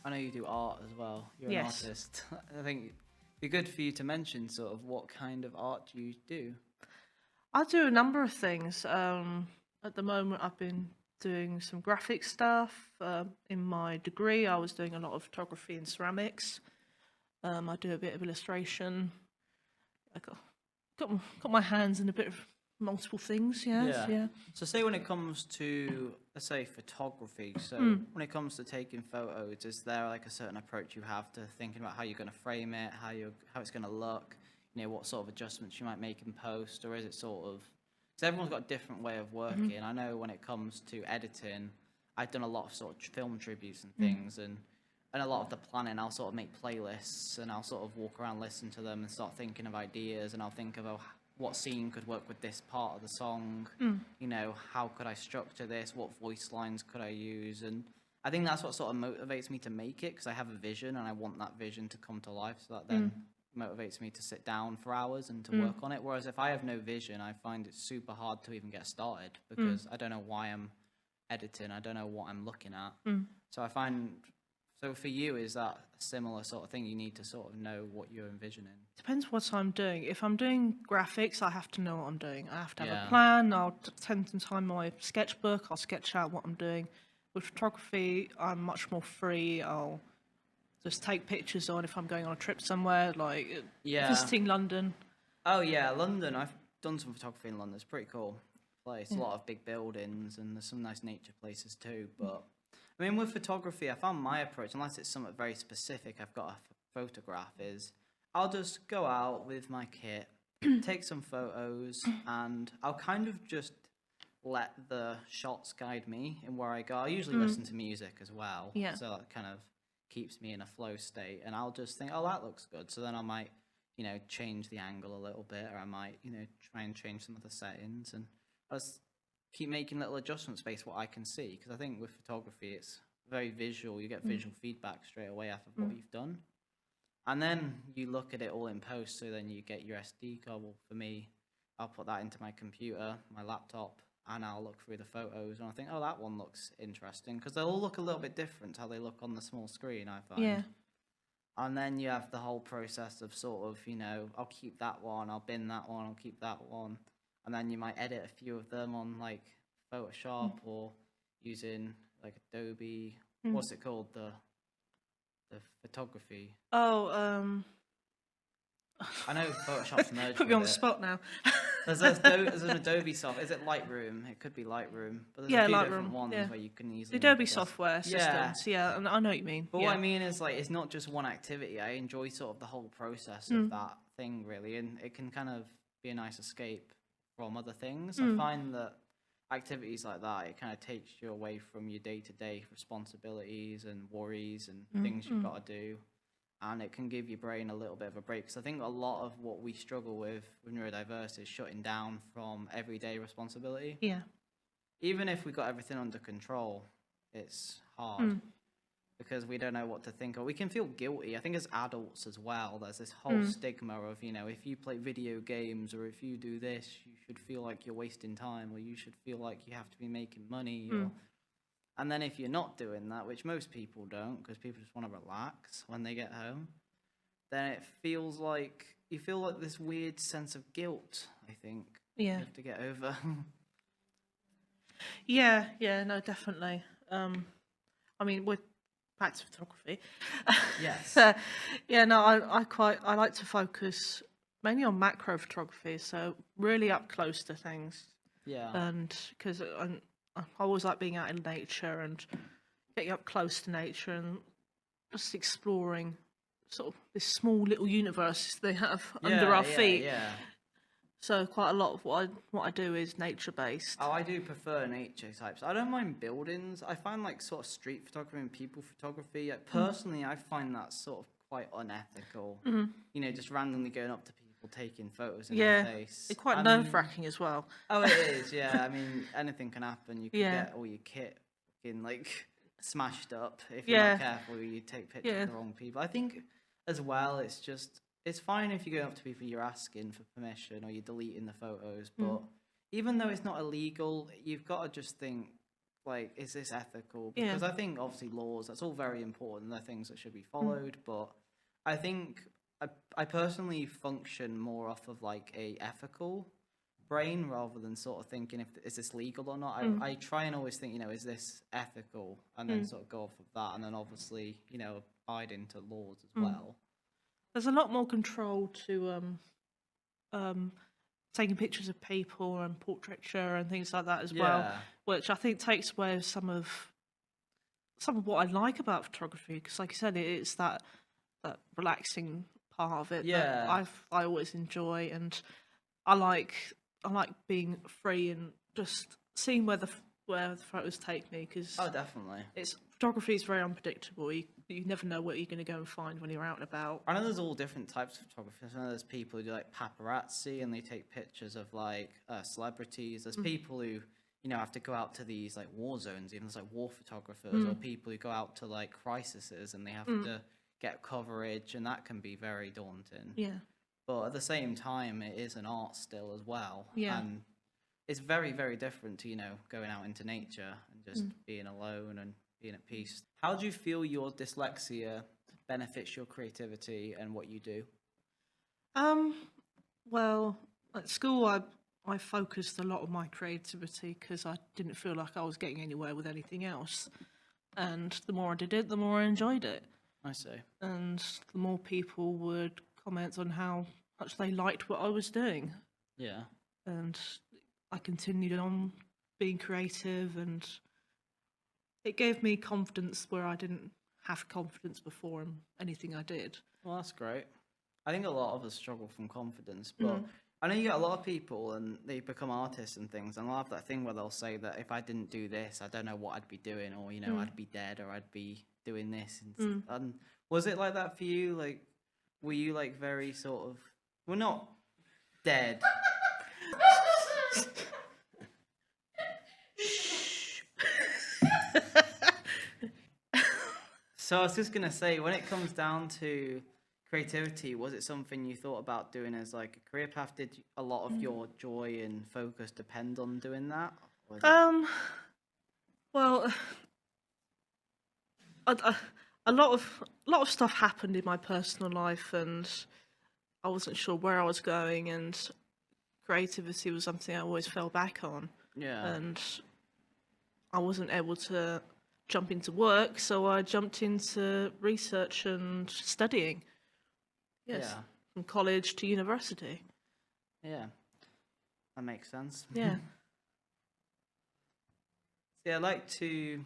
I know you do art as well. You're an Yes. artist. I think it'd be good for you to mention sort of what kind of art you do. I do a number of things. At the moment, I've been doing some graphic stuff. In my degree, I was doing a lot of photography and ceramics. I do a bit of illustration. I got my hands in a bit of multiple things. Yes, Yeah. yeah. So say when it comes to, let's say, photography, so when it comes to taking photos, is there like a certain approach you have to thinking about how you're going to frame it, how it's going to look, what sort of adjustments you might make in post, or is it sort of, because everyone's got a different way of working. I know when it comes to editing, I've done a lot of sort of film tributes and things, and a lot of the planning, I'll sort of make playlists, and I'll sort of walk around, listen to them, and start thinking of ideas, and I'll think of, oh, what scene could work with this part of the song, how could I structure this, what voice lines could I use, and I think that's what sort of motivates me to make it, because I have a vision, and I want that vision to come to life, so that then motivates me to sit down for hours and to work on it, whereas if I have no vision, I find it super hard to even get started, because I don't know why I'm editing, I don't know what I'm looking at, so I find... So for you, is that a similar sort of thing? You need to sort of know what you're envisioning. Depends what I'm doing. If I'm doing graphics, I have to know what I'm doing. I have to have Yeah. a plan. I'll spend some time on my sketchbook. I'll sketch out what I'm doing. With photography, I'm much more free. I'll just take pictures on if I'm going on a trip somewhere, like visiting London. Oh yeah, London. I've done some photography in London. It's a pretty cool place. A lot of big buildings, and there's some nice nature places too. But I mean, with photography, I found my approach, unless it's something very specific I've got to photograph, is I'll just go out with my kit, take some photos, and I'll kind of just let the shots guide me in where I go. I usually listen to music as well, so that kind of keeps me in a flow state, and I'll just think, oh, that looks good. So then I might, change the angle a little bit, or I might, try and change some of the settings, and I'll just keep making little adjustments based on what I can see, because I think with photography it's very visual. You get visual feedback straight away after what you've done, and then you look at it all in post, so then you get your SD card. Well, for me, I'll put that into my computer, my laptop, and I'll look through the photos, and I think, oh, that one looks interesting, because they'll all look a little bit different how they look on the small screen, I find. Yeah. And then you have the whole process of sort of, I'll keep that one, I'll bin that one, I'll keep that one. And then you might edit a few of them on like Photoshop or using like Adobe. What's it called? The photography. Oh, I know Photoshop's merged put me on with the it. spot now. There's an Adobe software. Is it Lightroom? It could be Lightroom. But there's a few different ones where you can easily... The Adobe software systems, and I know what you mean. But what I mean is, like, it's not just one activity. I enjoy sort of the whole process of that thing, really, and it can kind of be a nice escape from other things. I find that activities like that, it kind of takes you away from your day-to-day responsibilities and worries and things you've got to do. And it can give your brain a little bit of a break. Because I think a lot of what we struggle with neurodiverse is shutting down from everyday responsibility. Yeah. Even if we got everything under control, it's hard. Because we don't know what to think, or we can feel guilty. I think as adults as well, there's this whole stigma of, if you play video games or if you do this, you should feel like you're wasting time, or you should feel like you have to be making money. And then if you're not doing that, which most people don't, because people just want to relax when they get home, then it feels like, you feel like this weird sense of guilt, I think, you have to get over. Yeah, no, definitely. I mean, we're back to photography. Yes. I like to focus mainly on macro photography, so really up close to things. Yeah. And because I always like being out in nature and getting up close to nature and just exploring sort of this small little universe they have under our feet. Yeah. So quite a lot of what I do is nature based. Oh, I do prefer nature types. I don't mind buildings. I find like sort of street photography and people photography. Like, personally, I find that sort of quite unethical. Just randomly going up to people taking photos in their face. It's quite nerve-wracking as well. Oh, it is. Yeah, I mean, anything can happen. You can get all your kit fucking like smashed up if you're not careful. You take pictures of the wrong people. I think as well, it's fine if you go up to people, you're asking for permission or you're deleting the photos, but even though it's not illegal, you've got to just think like, is this ethical? Yeah. Because I think obviously laws, that's all very important. They're things that should be followed, but I think I personally function more off of like a ethical brain rather than sort of thinking if is this legal or not. I try and always think, you know, is this ethical, and then sort of go off of that, and then obviously, you know, abide into laws as well. There's a lot more control to taking pictures of people and portraiture and things like that as well, Yeah. which I think takes away some of what I like about photography. Because, like you said, it's that relaxing part of it that Yeah. I always enjoy, and I like being free and just seeing where the photos take me, because Oh, definitely. photography is very unpredictable. You never know what you're going to go and find when you're out and about. I know there's all different types of photography. I know there's people who do like paparazzi and they take pictures of like celebrities. There's people who, you know, have to go out to these like war zones, even there's like war photographers, or people who go out to like crises and they have to get coverage, and that can be very daunting. Yeah. But at the same time, it is an art still as well. Yeah. And it's very, very different to, you know, going out into nature and just being alone and being at peace. How do you feel your dyslexia benefits your creativity and what you do? Well, at school, I focused a lot of my creativity because I didn't feel like I was getting anywhere with anything else. And the more I did it, the more I enjoyed it. I see. And the more people would comment on how much they liked what I was doing. Yeah. And I continued on being creative, and it gave me confidence where I didn't have confidence before in anything I did. Well, that's great. I think a lot of us struggle from confidence, but I know you get a lot of people and they become artists and things, and they'll have that thing where they'll say that if I didn't do this, I don't know what I'd be doing, or, you know, I'd be dead, or I'd be doing this. And was it like that for you? Like, were you like very sort of, well, not dead. So I was just gonna say, when it comes down to creativity, was it something you thought about doing as like a career path? Did a lot of your joy and focus depend on doing that? Or is it- Well, a lot of stuff happened in my personal life, and I wasn't sure where I was going, and creativity was something I always fell back on. Yeah. And I wasn't able to jump into work, so I jumped into research and studying. Yes, Yeah. from college to university. Yeah. That makes sense. Yeah. Yeah, I like to.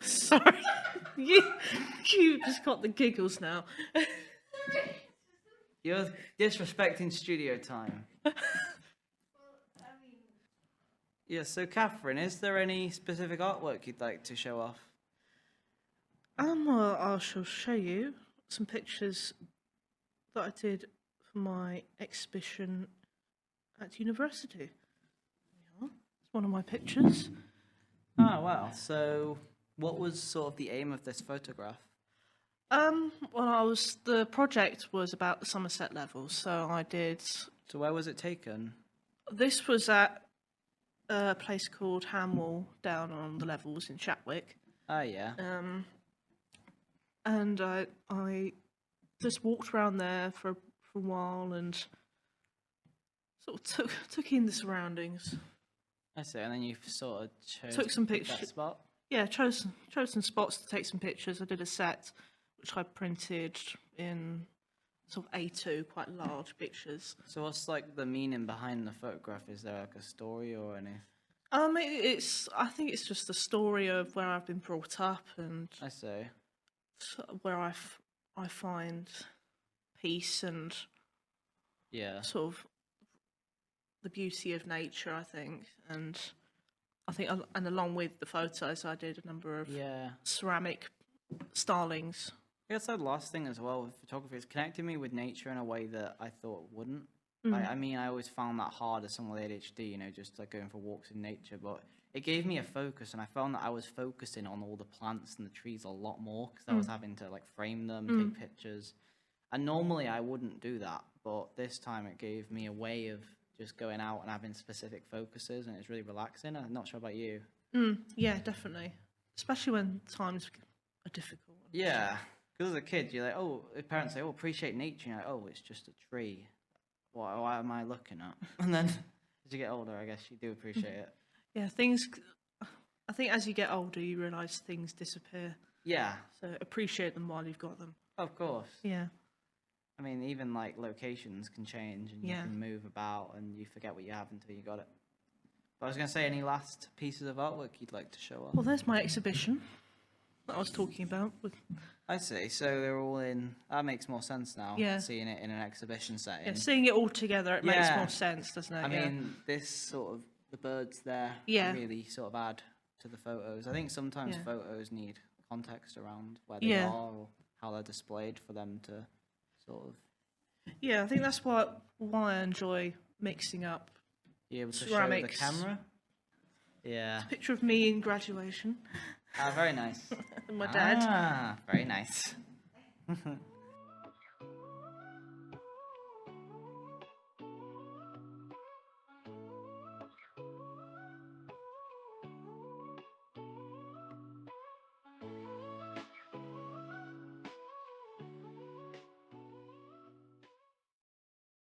Sorry, you just got the giggles now. You're disrespecting studio time. Yeah, so Kathryn, is there any specific artwork you'd like to show off? I shall show you some pictures that I did for my exhibition at university. There we are. It's one of my pictures. Oh, wow. So, what was sort of the aim of this photograph? Well, the project was about the Somerset levels, so I did. So, where was it taken? This was at a place called Hamwell down on the levels in Chatwick. Oh, yeah. And I just walked around there for a while and sort of took in the surroundings. I see. And then you sort of chose Took some to pick that pictures. spot? Yeah, chose some spots to take some pictures. I did a set which I printed in sort of A2, quite large pictures. So, what's like the meaning behind the photograph? Is there like a story or anything? I think it's just the story of where I've been brought up and I see. where I find peace and sort of the beauty of nature, I think. And along with the photos, I did a number of ceramic starlings. I guess that last thing as well with photography is connecting me with nature in a way that I thought wouldn't. I mean, I always found that hard as someone with ADHD, you know, just like going for walks in nature. But it gave me a focus, and I found that I was focusing on all the plants and the trees a lot more because I was having to like frame them, take pictures. And normally I wouldn't do that, but this time it gave me a way of just going out and having specific focuses, and it's really relaxing. I'm not sure about you. Yeah, definitely. Especially when times are difficult. Yeah, because as a kid, you're like, oh, if parents say, oh, appreciate nature. You're like, oh, it's just a tree. What am I looking at? And then as you get older, I guess you do appreciate it. Yeah, I think as you get older, you realise things disappear. Yeah, So appreciate them while you've got them. of course. Yeah. I mean, even like locations can change and you Yeah. can move about and you forget what you have until you got it. But I was going to say, any last pieces of artwork you'd like to show off? Well, there's my exhibition that I was talking about. I see. So they're all in. That makes more sense now. Yeah. Seeing it in an exhibition setting. Yeah, seeing it all together, it makes Yeah. more sense, doesn't it? I Yeah. mean, this sort of the birds there Yeah. really sort of add to the photos. I think sometimes Yeah. photos need context around where they Yeah. are or how they're displayed for them to sort of Yeah, I think that's why I enjoy mixing up. be able to show the Ceramics. camera. Yeah. Picture of me in graduation, Ah, very nice. and my dad. Ah, very nice.